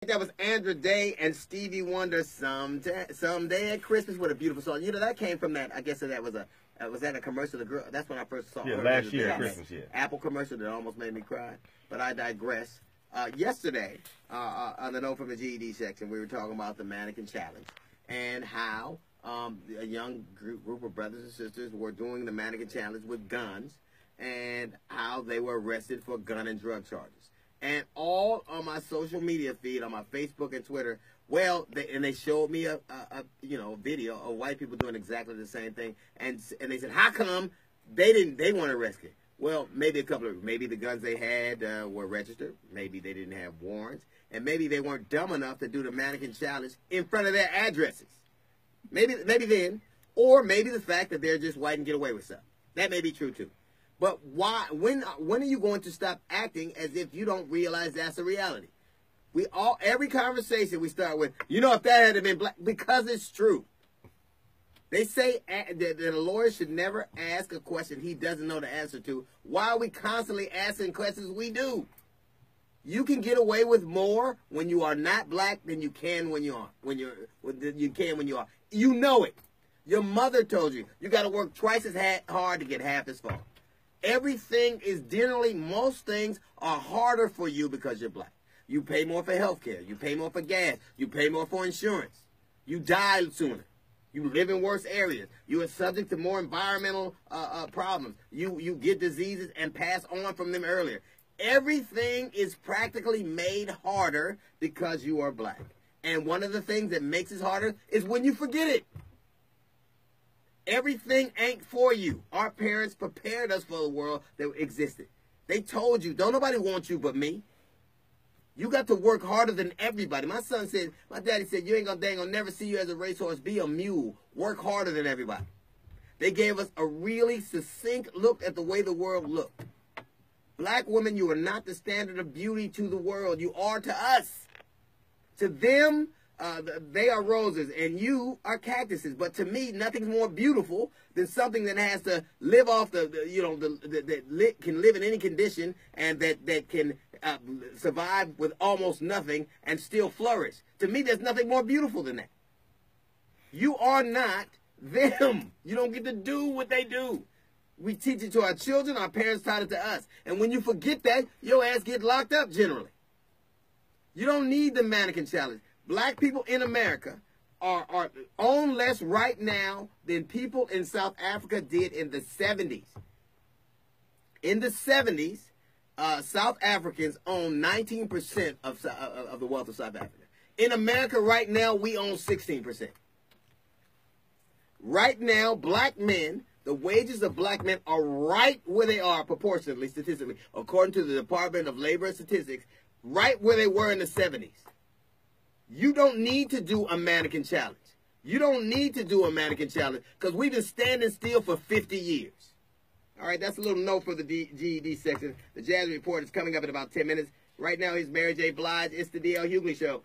That was Andra Day and Stevie Wonder, Someday at Christmas. What a beautiful song. You know, that came from that, I guess that was that a commercial? That's when I first saw it. Yeah, last year at Christmas, yeah. Apple commercial that almost made me cry. But I digress. Yesterday, on the note from the GED section, we were talking about the mannequin challenge and how a young group of brothers and sisters were doing the mannequin challenge with guns and how they were arrested for gun and drug charges. And all on my social media feed, on my Facebook and Twitter, they showed me a video of white people doing exactly the same thing, and they said, how come they weren't arrested? Well, maybe maybe the guns they had were registered, maybe they didn't have warrants, and maybe they weren't dumb enough to do the mannequin challenge in front of their addresses. Maybe then, or maybe the fact that they're just white and get away with stuff. That may be true too. But why? When are you going to stop acting as if you don't realize that's a reality? Every conversation we start with, if that had been black, because it's true. They say that a lawyer should never ask a question he doesn't know the answer to. Why are we constantly asking questions we do? You can get away with more when you are not black than you can when you are. You know it. Your mother told you. You got to work twice as hard to get half as far. Everything is most things are harder for you because you're black. You pay more for health care. You pay more for gas. You pay more for insurance. You die sooner. You live in worse areas. You are subject to more environmental problems. You get diseases and pass on from them earlier. Everything is practically made harder because you are black. And one of the things that makes it harder is when you forget it. Everything ain't for you. Our parents prepared us for the world that existed. They told you, don't nobody want you but me. You got to work harder than everybody. My daddy said, they ain't gonna never see you as a racehorse. Be a mule. Work harder than everybody. They gave us a really succinct look at the way the world looked. Black women, you are not the standard of beauty to the world. You are to us. To them, they are roses and you are cactuses. But to me, nothing's more beautiful than something that has to live off can live in any condition and that can survive with almost nothing and still flourish. To me, there's nothing more beautiful than that. You are not them. You don't get to do what they do. We teach it to our children. Our parents taught it to us. And when you forget that, your ass get locked up generally. You don't need the mannequin challenge. Black people in America are own less right now than people in South Africa did in the 70s. In the 70s, South Africans own 19% of the wealth of South Africa. In America right now, we own 16%. Right now, black men, the wages of black men are right where they are proportionately, statistically, according to the Department of Labor and Statistics, right where they were in the 70s. You don't need to do a mannequin challenge. You don't need to do a mannequin challenge because we've been standing still for 50 years. All right, that's a little note for the GED section. The Jazz Report is coming up in about 10 minutes. Right now, here's Mary J. Blige. It's the D.L. Hughley Show.